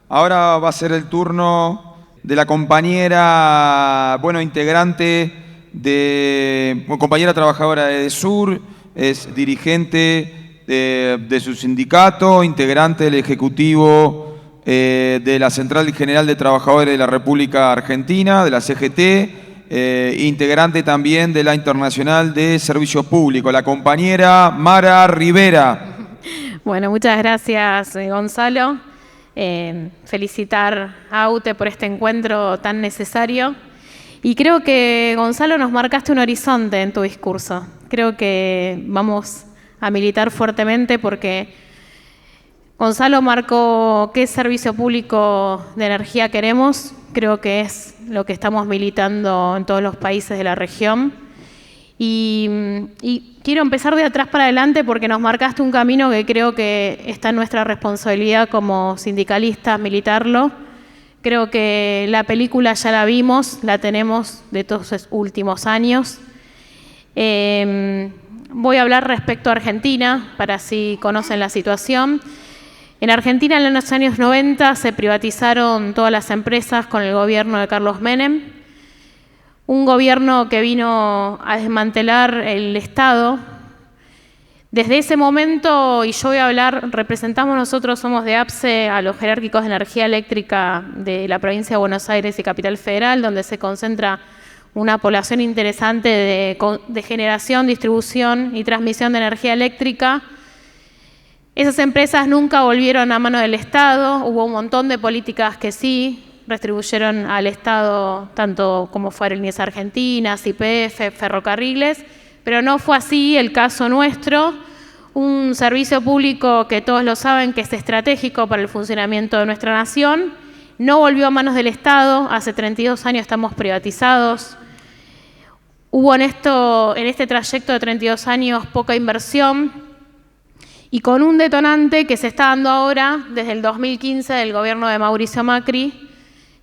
Ahora va a ser el turno de la compañera, compañera trabajadora de EDESUR, es dirigente de su sindicato, integrante del Ejecutivo de la Central General de Trabajadores de la República Argentina, de la CGT, integrante también de la Internacional de Servicios Públicos, la compañera Mara Rivera. Bueno, muchas gracias, Gonzalo. Felicitar a AUTE por este encuentro tan necesario. Y creo que, Gonzalo, nos marcaste un horizonte en tu discurso. Creo que vamos a militar fuertemente porque Gonzalo marcó qué servicio público de energía queremos. Creo que es lo que estamos militando en todos los países de la región. Y quiero empezar de atrás para adelante porque nos marcaste un camino que creo que está en nuestra responsabilidad como sindicalistas militarlo. Creo que la película ya la vimos, la tenemos de todos los últimos años. Voy a hablar respecto a Argentina, para así conocen la situación. En Argentina, en los años 90, se privatizaron todas las empresas con el gobierno de Carlos Menem. Un gobierno que vino a desmantelar el Estado. Desde ese momento, y yo voy a hablar, nosotros somos de APSE, a los jerárquicos de energía eléctrica de la provincia de Buenos Aires y Capital Federal, donde se concentra una población interesante de generación, distribución y transmisión de energía eléctrica. Esas empresas nunca volvieron a mano del Estado, hubo un montón de políticas que sí retribuyeron al Estado, tanto como fue Aerolíneas Argentinas, YPF, Ferrocarriles, pero no fue así el caso nuestro. Un servicio público que todos lo saben que es estratégico para el funcionamiento de nuestra nación, no volvió a manos del Estado, hace 32 años estamos privatizados. Hubo en este trayecto de 32 años poca inversión y con un detonante que se está dando ahora desde el 2015 del gobierno de Mauricio Macri,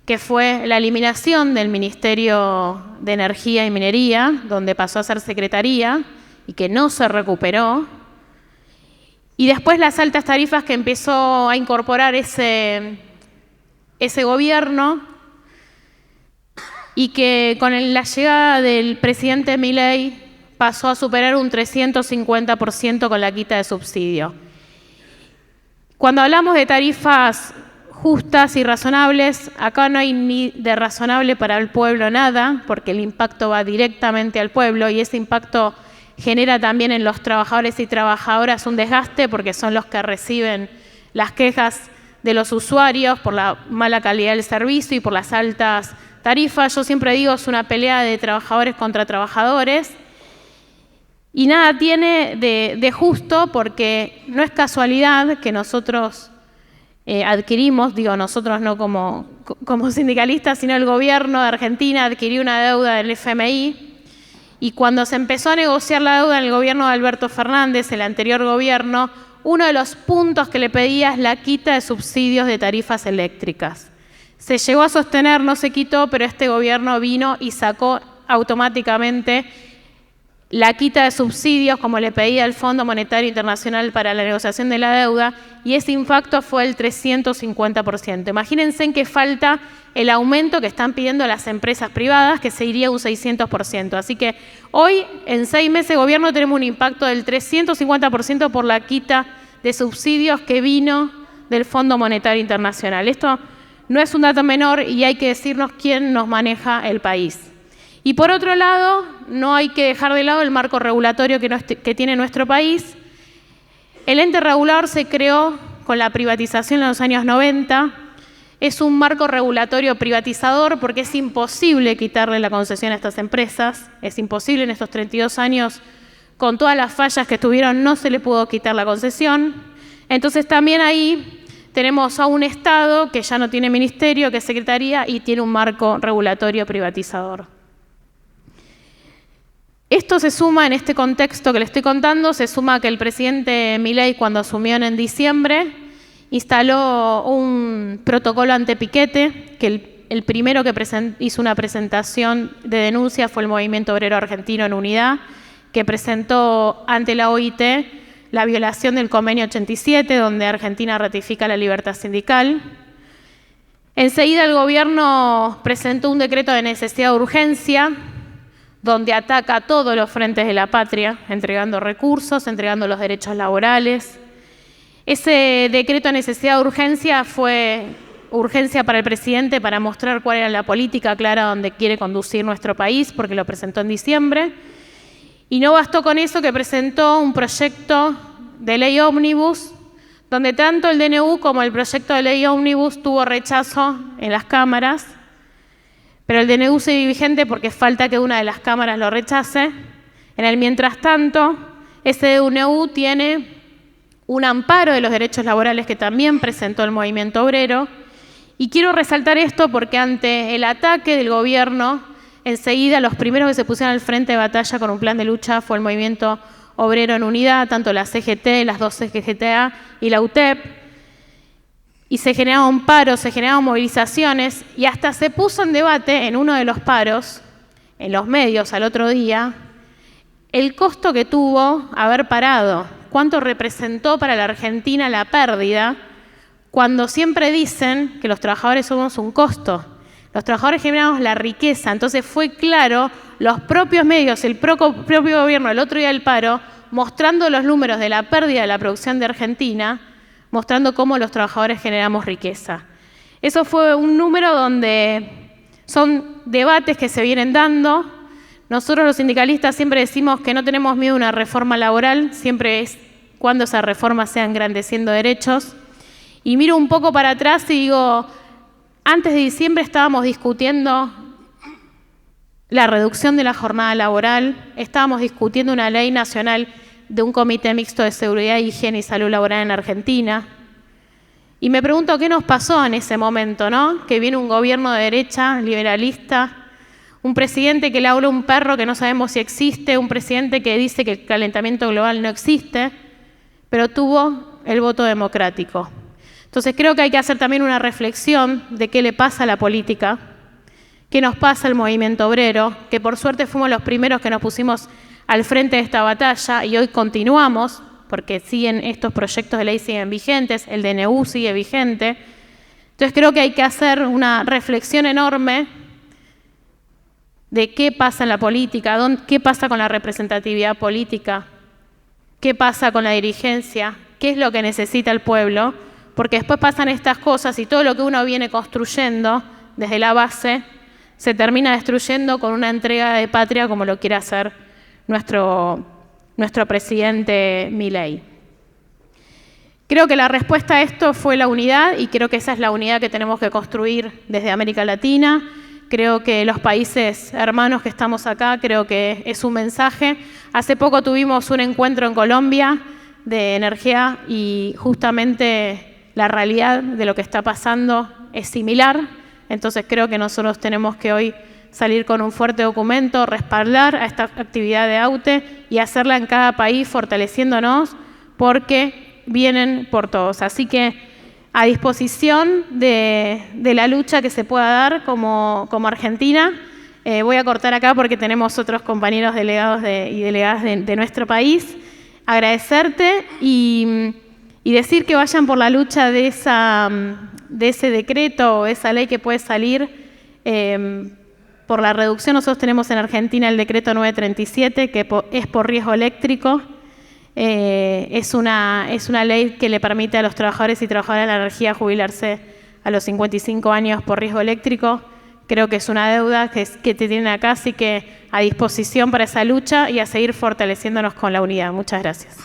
que fue la eliminación del Ministerio de Energía y Minería, donde pasó a ser Secretaría y que no se recuperó. Y después las altas tarifas que empezó a incorporar ese gobierno y que con la llegada del presidente Milei pasó a superar un 350% con la quita de subsidio. Cuando hablamos de tarifas justas y razonables, acá no hay ni de razonable para el pueblo nada, porque el impacto va directamente al pueblo y ese impacto genera también en los trabajadores y trabajadoras un desgaste porque son los que reciben las quejas de los usuarios por la mala calidad del servicio y por las altas tarifas. Yo siempre digo, es una pelea de trabajadores contra trabajadores y nada tiene de justo porque no es casualidad que nosotros adquirimos, digo nosotros no como sindicalistas, sino el gobierno de Argentina adquirió una deuda del FMI y cuando se empezó a negociar la deuda en el gobierno de Alberto Fernández, el anterior gobierno, uno de los puntos que le pedía es la quita de subsidios de tarifas eléctricas. Se llegó a sostener, no se quitó, pero este gobierno vino y sacó automáticamente la quita de subsidios, como le pedía el Fondo Monetario Internacional para la negociación de la deuda, y ese impacto fue el 350%. Imagínense en qué falta el aumento que están pidiendo las empresas privadas, que se iría un 600%. Así que hoy, en 6 meses de gobierno, tenemos un impacto del 350% por la quita de subsidios que vino del Fondo Monetario Internacional. Esto no es un dato menor y hay que decirnos quién nos maneja el país. Y por otro lado, no hay que dejar de lado el marco regulatorio que tiene nuestro país. El ente regulador se creó con la privatización en los años 90. Es un marco regulatorio privatizador porque es imposible quitarle la concesión a estas empresas. Es imposible en estos 32 años, con todas las fallas que tuvieron, no se le pudo quitar la concesión. Entonces también ahí tenemos a un Estado que ya no tiene ministerio, que es secretaría y tiene un marco regulatorio privatizador. Esto se suma, en este contexto que le estoy contando, se suma que el presidente Milei, cuando asumió en diciembre, instaló un protocolo antepiquete, que el primero que hizo una presentación de denuncia fue el Movimiento Obrero Argentino en Unidad, que presentó ante la OIT la violación del Convenio 87, donde Argentina ratifica la libertad sindical. Enseguida el gobierno presentó un decreto de necesidad de urgencia donde ataca a todos los frentes de la patria, entregando recursos, entregando los derechos laborales. Ese decreto de necesidad de urgencia fue urgencia para el presidente para mostrar cuál era la política clara donde quiere conducir nuestro país, porque lo presentó en diciembre. Y no bastó con eso, que presentó un proyecto de ley ómnibus, donde tanto el DNU como el proyecto de ley ómnibus tuvo rechazo en las cámaras, pero el DNU sigue vigente porque falta que una de las cámaras lo rechace. En el mientras tanto, ese DNU tiene un amparo de los derechos laborales que también presentó el movimiento obrero. Y quiero resaltar esto porque ante el ataque del gobierno, enseguida los primeros que se pusieron al frente de batalla con un plan de lucha fue el movimiento obrero en unidad, tanto la CGT, las dos CGTA y la UTEP. Y se generaron paros, se generaron movilizaciones y hasta se puso en debate en uno de los paros, en los medios al otro día, el costo que tuvo haber parado, cuánto representó para la Argentina la pérdida, cuando siempre dicen que los trabajadores somos un costo. Los trabajadores generamos la riqueza, entonces fue claro, los propios medios, el propio gobierno el otro día del paro, mostrando los números de la pérdida de la producción de Argentina, mostrando cómo los trabajadores generamos riqueza. Eso fue un número donde son debates que se vienen dando. Nosotros los sindicalistas siempre decimos que no tenemos miedo a una reforma laboral, siempre es cuando esa reforma sea engrandeciendo derechos. Y miro un poco para atrás y digo, antes de diciembre estábamos discutiendo la reducción de la jornada laboral, estábamos discutiendo una ley nacional de un comité mixto de seguridad, higiene y salud laboral en Argentina. Y me pregunto qué nos pasó en ese momento, ¿no? Que viene un gobierno de derecha, liberalista, un presidente que le habla a un perro que no sabemos si existe, un presidente que dice que el calentamiento global no existe, pero tuvo el voto democrático. Entonces creo que hay que hacer también una reflexión de qué le pasa a la política, qué nos pasa al movimiento obrero, que por suerte fuimos los primeros que nos pusimos al frente de esta batalla y hoy continuamos, porque estos proyectos de ley siguen vigentes, el DNU sigue vigente. Entonces creo que hay que hacer una reflexión enorme de qué pasa en la política, qué pasa con la representatividad política, qué pasa con la dirigencia, qué es lo que necesita el pueblo, porque después pasan estas cosas y todo lo que uno viene construyendo desde la base se termina destruyendo con una entrega de patria como lo quiere hacer nuestro presidente Milei. Creo que la respuesta a esto fue la unidad y creo que esa es la unidad que tenemos que construir desde América Latina. Creo que los países hermanos que estamos acá, creo que es un mensaje. Hace poco tuvimos un encuentro en Colombia de energía y justamente la realidad de lo que está pasando es similar. Entonces creo que nosotros tenemos que hoy salir con un fuerte documento, respaldar a esta actividad de AUTE y hacerla en cada país fortaleciéndonos porque vienen por todos. Así que a disposición de la lucha que se pueda dar como Argentina. Voy a cortar acá porque tenemos otros compañeros delegados y delegadas de nuestro país. Agradecerte y decir que vayan por la lucha de ese decreto o esa ley que puede salir por la reducción. Nosotros tenemos en Argentina el decreto 937, que es por riesgo eléctrico. Es una ley que le permite a los trabajadores y trabajadoras de la energía jubilarse a los 55 años por riesgo eléctrico. Creo que es una deuda que te tienen acá, así que a disposición para esa lucha y a seguir fortaleciéndonos con la unidad. Muchas gracias.